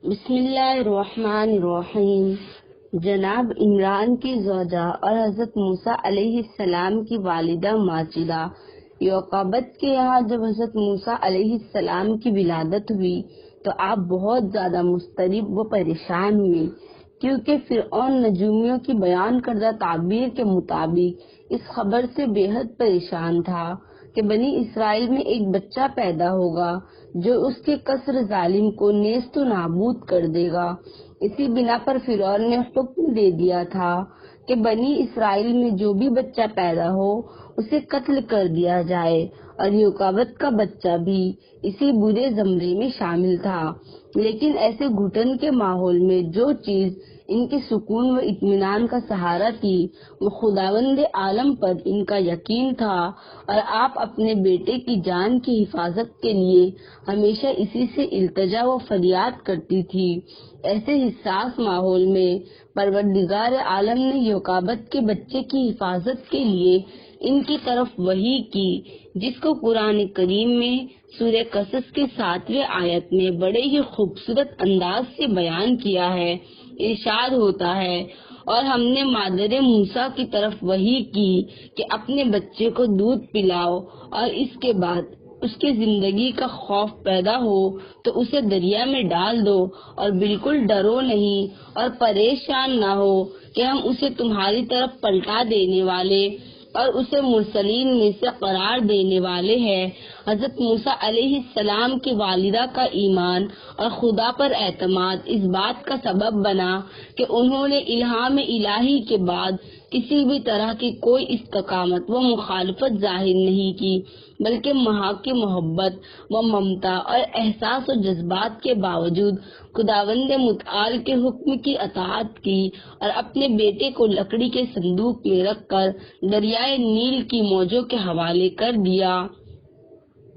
بسم اللہ الرحمن الرحیم۔ جناب عمران کی زوجہ اور حضرت موسیٰ علیہ السلام کی والدہ ماجدہ یوقبت کے یہاں جب حضرت موسیٰ علیہ السلام کی ولادت ہوئی تو آپ بہت زیادہ مضطرب و پریشان ہوئے، کیونکہ فرعون نجومیوں کی بیان کردہ تعبیر کے مطابق اس خبر سے بے حد پریشان تھا کہ بنی اسرائیل میں ایک بچہ پیدا ہوگا جو اس کے قصر ظالم کو نیست و نابود کر دے گا۔ اسی بنا پر فرعون نے حکم دے دیا تھا کہ بنی اسرائیل میں جو بھی بچہ پیدا ہو اسے قتل کر دیا جائے، اور یوقبت کا بچہ بھی اسی برے زمرے میں شامل تھا۔ لیکن ایسے گھٹن کے ماحول میں جو چیز ان کے سکون و اطمینان کا سہارا تھی وہ خداوند عالم پر ان کا یقین تھا، اور آپ اپنے بیٹے کی جان کی حفاظت کے لیے ہمیشہ اسی سے التجا و فریاد کرتی تھی۔ ایسے حساس ماحول میں پروردگار عالم نے یوقبت کے بچے کی حفاظت کے لیے ان کی طرف وحی کی، جس کو قرآن کریم میں سورہ قصص کے 7ویں آیت میں بڑے ہی خوبصورت انداز سے بیان کیا ہے۔ ارشاد ہوتا ہے، اور ہم نے مادر موسیٰ کی طرف وحی کی کہ اپنے بچے کو دودھ پلاؤ، اور اس کے بعد اس کے زندگی کا خوف پیدا ہو تو اسے دریا میں ڈال دو، اور بالکل ڈرو نہیں اور پریشان نہ ہو کہ ہم اسے تمہاری طرف پلٹا دینے والے اور اسے مرسلین میں سے قرار دینے والے ہیں۔ حضرت موسیٰ علیہ السلام کی والدہ کا ایمان اور خدا پر اعتماد اس بات کا سبب بنا کہ انہوں نے الہام الہی کے بعد کسی بھی طرح کی کوئی استقامت و مخالفت ظاہر نہیں کی، بلکہ ماں کی محبت و ممتا اور احساس و جذبات کے باوجود خداوند متعال کے حکم کی اطاعت کی، اور اپنے بیٹے کو لکڑی کے صندوق میں رکھ کر دریائے نیل کی موجوں کے حوالے کر دیا۔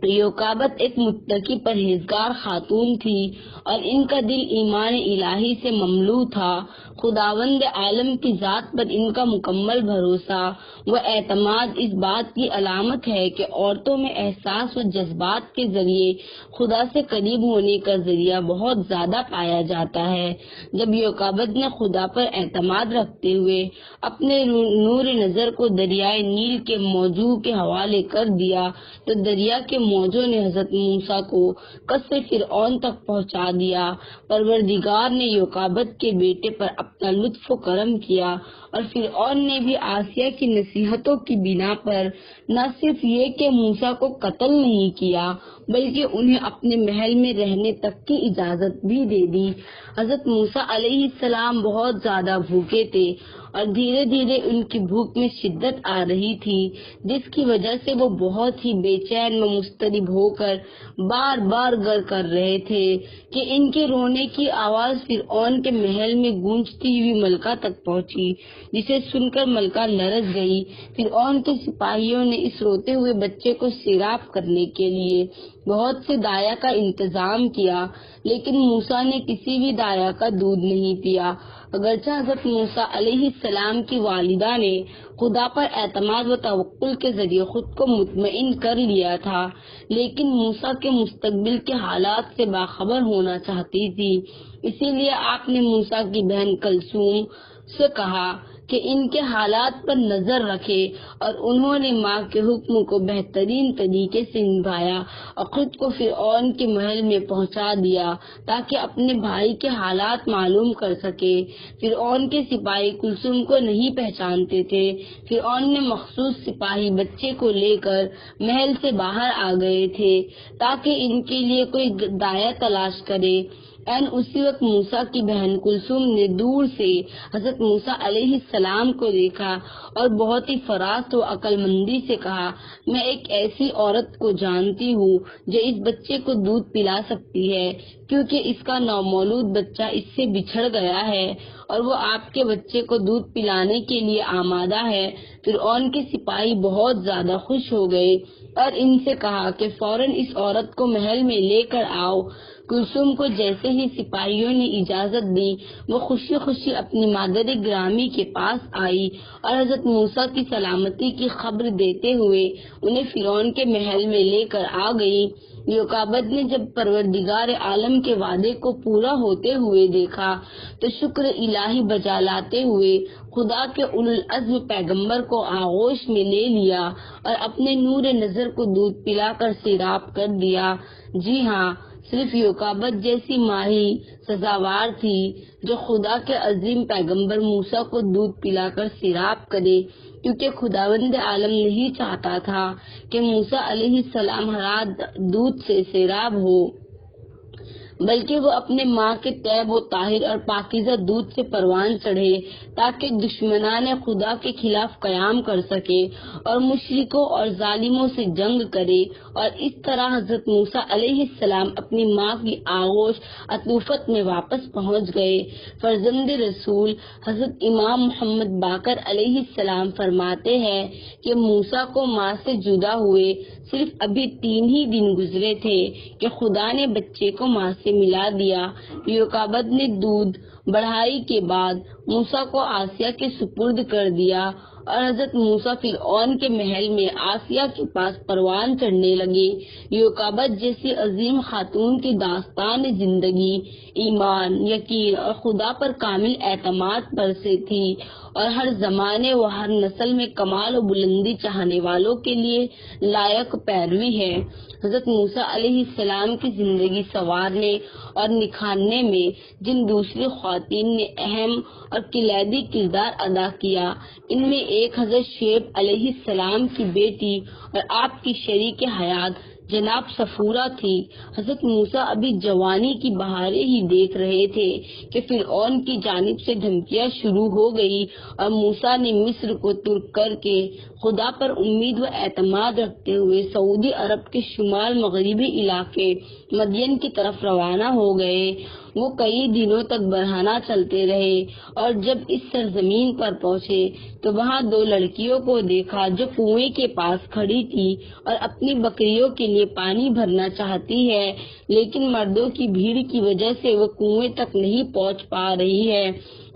یوقبت ایک متقی پرہیزگار خاتون تھی، اور ان کا دل ایمان الہی سے مملو تھا۔ خداوند عالم کی ذات پر ان کا مکمل بھروسہ و اعتماد اس بات کی علامت ہے کہ عورتوں میں احساس و جذبات کے ذریعے خدا سے قریب ہونے کا ذریعہ بہت زیادہ پایا جاتا ہے۔ جب یوقبت نے خدا پر اعتماد رکھتے ہوئے اپنے نور نظر کو دریائے نیل کے موجوں کے حوالے کر دیا تو دریا کے موجوں نے حضرت موسیٰ کو قصر فرعون تک پہنچا دیا۔ پروردگار نے یوقبت کے بیٹے پر اپنا لطف و کرم کیا، اور فرعون نے بھی آسیہ کی نصیحتوں کی بنا پر نہ صرف یہ کہ موسیٰ کو قتل نہیں کیا بلکہ انہیں اپنے محل میں رہنے تک کی اجازت بھی دے دی۔ حضرت موسیٰ علیہ السلام بہت زیادہ بھوکے تھے، اور دھیرے دھیرے ان کی بھوک میں شدت آ رہی تھی، جس کی وجہ سے وہ بہت ہی بے چین و مضطرب ہو کر بار بار گر کر رہے تھے کہ ان کے رونے کی آواز فرعون کے محل میں گونجتی ہوئی ملکہ تک پہنچی، جسے سن کر ملکہ لرز گئی۔ فرعون کے سپاہیوں نے اس روتے ہوئے بچے کو سیراب کرنے کے لیے بہت سے دایا کا انتظام کیا، لیکن موسیٰ نے کسی بھی دایا کا دودھ نہیں پیا۔ اگرچہ حضرت موسیٰ علیہ السلام کی والدہ نے خدا پر اعتماد و توکل کے ذریعے خود کو مطمئن کر لیا تھا، لیکن موسیٰ کے مستقبل کے حالات سے باخبر ہونا چاہتی تھی۔ اسی لیے آپ نے موسیٰ کی بہن کلثوم سے کہا کہ ان کے حالات پر نظر رکھے، اور انہوں نے ماں کے حکم کو بہترین طریقے سے نبھایا اور خود کو فرعون کے محل میں پہنچا دیا تاکہ اپنے بھائی کے حالات معلوم کر سکے۔ فرعون کے سپاہی کلثوم کو نہیں پہچانتے تھے۔ فرعون نے مخصوص سپاہی بچے کو لے کر محل سے باہر آ گئے تھے تاکہ ان کے لیے کوئی دایا تلاش کرے۔ اسی وقت موسیٰ کی بہن کلثوم نے دور سے حضرت موسیٰ علیہ السلام کو دیکھا اور بہت ہی فراست و عقل مندی سے کہا، میں ایک ایسی عورت کو جانتی ہوں جو اس بچے کو دودھ پلا سکتی ہے، کیونکہ اس کا نومولود بچہ اس سے بچھڑ گیا ہے اور وہ آپ کے بچے کو دودھ پلانے کے لیے آمادہ ہے۔ فرعون کے سپاہی بہت زیادہ خوش ہو گئے اور ان سے کہا کہ فوراً اس عورت کو محل میں لے کر آؤ۔ کلثوم کو جیسے ہی سپاہیوں نے اجازت دی وہ خوشی خوشی اپنی مادر گرامی کے پاس آئی اور حضرت موسیٰ کی سلامتی کی خبر دیتے ہوئے انہیں فرعون کے محل میں لے کر آ گئی۔ یوکابد نے جب پروردگار عالم کے وعدے کو پورا ہوتے ہوئے دیکھا تو شکر الہی بجا لاتے ہوئے خدا کے اولو العزم پیغمبر کو آغوش میں لے لیا اور اپنے نور نظر کو دودھ پلا کر سیراب کر دیا۔ جی ہاں، صرف یوکابد جیسی ماہی سزاوار تھی جو خدا کے عظیم پیغمبر موسیٰ کو دودھ پلا کر سیراب کرے، کیونکہ خداوند عالم نہیں چاہتا تھا کہ موسیٰ علیہ السلام ہرا دودھ سے سیراب ہو، بلکہ وہ اپنے ماں کے طیب و طاہر اور پاکیزہ دودھ سے پروان چڑھے تاکہ دشمنان خدا کے خلاف قیام کر سکے اور مشرکوں اور ظالموں سے جنگ کرے، اور اس طرح حضرت موسیٰ علیہ السلام اپنی ماں کی آغوش عطوفت میں واپس پہنچ گئے۔ فرزند رسول حضرت امام محمد باقر علیہ السلام فرماتے ہیں کہ موسیٰ کو ماں سے جدا ہوئے صرف ابھی 3 ہی دن گزرے تھے کہ خدا نے بچے کو ماں سے ملا دیا۔ یوکابد نے دودھ بڑھائی کے بعد موسیٰ کو آسیہ کے سپرد کر دیا اور حضرت موسیٰ فرعون کے محل میں آسیہ کے پاس پروان چڑھنے لگے۔ یوکابد جیسی عظیم خاتون کی داستان زندگی ایمان، یقین اور خدا پر کامل اعتماد پر سے تھی اور ہر زمانے و ہر نسل میں کمال و بلندی چاہنے والوں کے لیے لائق پیروی ہے۔ حضرت موسیٰ علیہ السلام کی زندگی سنوارنے اور نکھارنے میں جن دوسری خواتین نے اہم اور کلیدی کردار ادا کیا، ان میں ایک حضرت شعیب علیہ السلام کی بیٹی اور آپ کی شریک حیات جناب صفورہ تھی۔ حضرت موسیٰ ابھی جوانی کی بہاریں ہی دیکھ رہے تھے کہ فرعون کی جانب سے دھمکیاں شروع ہو گئی اور موسیٰ نے مصر کو ترک کر کے خدا پر امید و اعتماد رکھتے ہوئے سعودی عرب کے شمال مغربی علاقے مدین کی طرف روانہ ہو گئے۔ وہ کئی دنوں تک برہنہ چلتے رہے اور جب اس سرزمین پر پہنچے تو وہاں 2 لڑکیوں کو دیکھا جو کنویں کے پاس کھڑی تھی اور اپنی بکریوں کے لیے پانی بھرنا چاہتی ہے، لیکن مردوں کی بھیڑ کی وجہ سے وہ کنویں تک نہیں پہنچ پا رہی ہے۔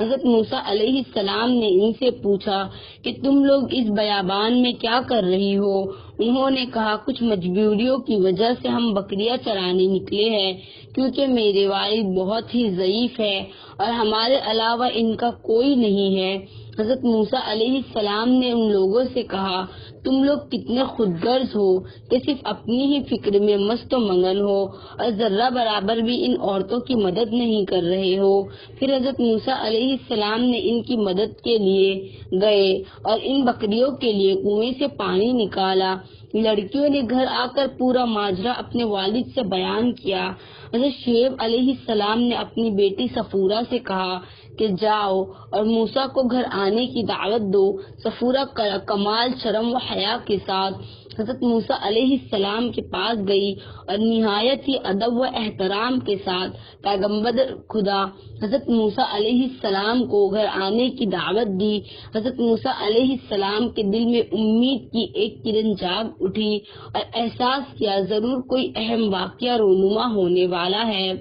حضرت موسیٰ علیہ السلام نے ان سے پوچھا کہ تم لوگ اس بیابان میں کیا کر رہی ہو؟ انہوں نے کہا، کچھ مجبوریوں کی وجہ سے ہم بکریاں چرانے نکلے ہیں، کیونکہ میرے والد بہت ہی ضعیف ہے اور ہمارے علاوہ ان کا کوئی نہیں ہے۔ حضرت موسیٰ علیہ السلام نے ان لوگوں سے کہا، تم لوگ کتنے خود غرض ہو کہ صرف اپنی ہی فکر میں مست و منگن ہو اور ذرہ برابر بھی ان عورتوں کی مدد نہیں کر رہے ہو۔ پھر حضرت موسیٰ علیہ السلام نے ان کی مدد کے لیے گئے اور ان بکریوں کے لیے کنویں سے پانی نکالا۔ لڑکیوں نے گھر آ کر پورا ماجرا اپنے والد سے بیان کیا۔ حضرت شعیب علیہ السلام نے اپنی بیٹی صفورہ سے کہا کہ جاؤ اور موسیٰ کو گھر آنے کی دعوت دو۔ صفورہ کمال شرم و حیا کے ساتھ حضرت موسیٰ علیہ السلام کے پاس گئی اور نہایت ہی ادب و احترام کے ساتھ پیغمبر خدا حضرت موسیٰ علیہ السلام کو گھر آنے کی دعوت دی۔ حضرت موسیٰ علیہ السلام کے دل میں امید کی ایک کرن جاگ اٹھی اور احساس کیا ضرور کوئی اہم واقعہ رونما ہونے والا ہے،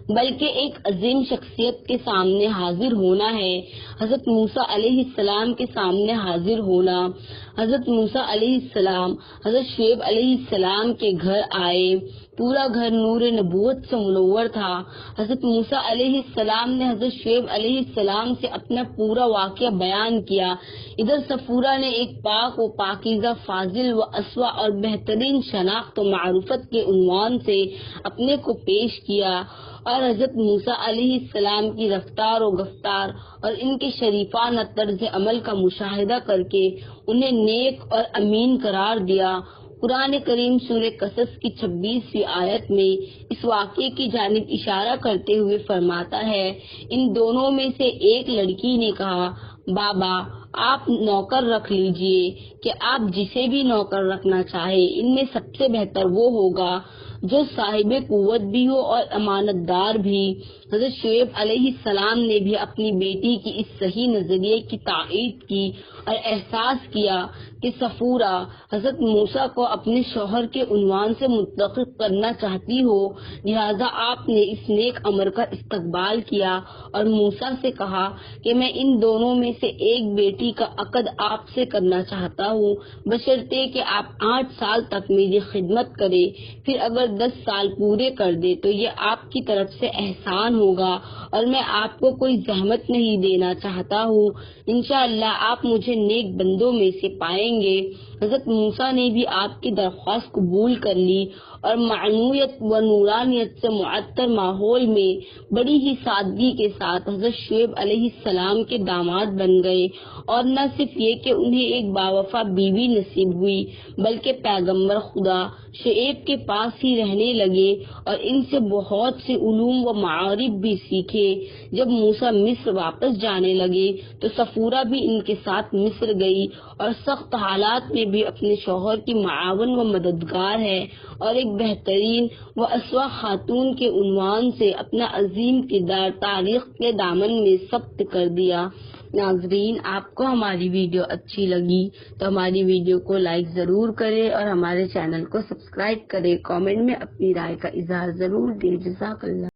بلکہ ایک عظیم شخصیت کے سامنے حاضر ہونا ہے۔ حضرت موسیٰ علیہ السلام کے سامنے حاضر ہونا۔ حضرت موسیٰ علیہ السلام حضرت شعیب علیہ السلام کے گھر آئے۔ پورا گھر نور نبوت سے منور تھا۔ حضرت موسیٰ علیہ السلام نے حضرت شعیب علیہ السلام سے اپنا پورا واقعہ بیان کیا۔ ادھر صفورہ نے ایک پاک و پاکیزہ، فاضل و اسوا اور بہترین شناخت و معرفت کے عنوان سے اپنے کو پیش کیا، اور حضرت موسیٰ علیہ السلام کی رفتار و گفتار اور ان کے شریفانہ طرز عمل کا مشاہدہ کر کے انہیں نیک اور امین قرار دیا۔ قرآن کریم سورہ قصص کی 26ویں آیت میں اس واقعے کی جانب اشارہ کرتے ہوئے فرماتا ہے، ان دونوں میں سے ایک لڑکی نے کہا، بابا آپ نوکر رکھ لیجئے کہ آپ جسے بھی نوکر رکھنا چاہے، ان میں سب سے بہتر وہ ہوگا جو صاحب قوت بھی ہو اور امانت دار بھی۔ حضرت شعیب علیہ السلام نے بھی اپنی بیٹی کی اس صحیح نظریے کی تائید کی اور احساس کیا کہ صفورہ حضرت موسیٰ کو اپنے شوہر کے عنوان سے منتخب کرنا چاہتی ہو، لہذا آپ نے اس نیک امر کا استقبال کیا اور موسیٰ سے کہا کہ میں ان دونوں میں سے ایک بیٹی کا عقد آپ سے کرنا چاہتا ہوں، بشرطے کہ آپ 8 سال تک میری خدمت کرے، پھر اگر 10 سال پورے کر دے تو یہ آپ کی طرف سے احسان ہوگا اور میں آپ کو کوئی زحمت نہیں دینا چاہتا ہوں۔ انشاءاللہ آپ مجھے نیک بندوں میں سے پائیں گے۔ حضرت موسیٰ نے بھی آپ کی درخواست قبول کر لی اور معنویت و نورانیت سے معطر ماحول میں بڑی ہی سادگی کے ساتھ حضرت شعیب علیہ السلام کے داماد بن گئے، اور نہ صرف یہ کہ انہیں ایک باوفا بیوی نصیب ہوئی بلکہ پیغمبر خدا شعیب کے پاس ہی رہنے لگے اور ان سے بہت سے علوم و معارف بھی سیکھے۔ جب موسیٰ مصر واپس جانے لگے تو صفورہ بھی ان کے ساتھ مصر گئی اور سخت حالات میں بھی اپنے شوہر کی معاون و مددگار ہے، اور ایک بہترین و اسوا خاتون کے عنوان سے اپنا عظیم کردار تاریخ کے دامن میں ثبت کر دیا۔ ناظرین، آپ کو ہماری ویڈیو اچھی لگی تو ہماری ویڈیو کو لائک ضرور کریں اور ہمارے چینل کو سبسکرائب کریں۔ کامنٹ میں اپنی رائے کا اظہار ضرور دیں۔ جزاک اللہ۔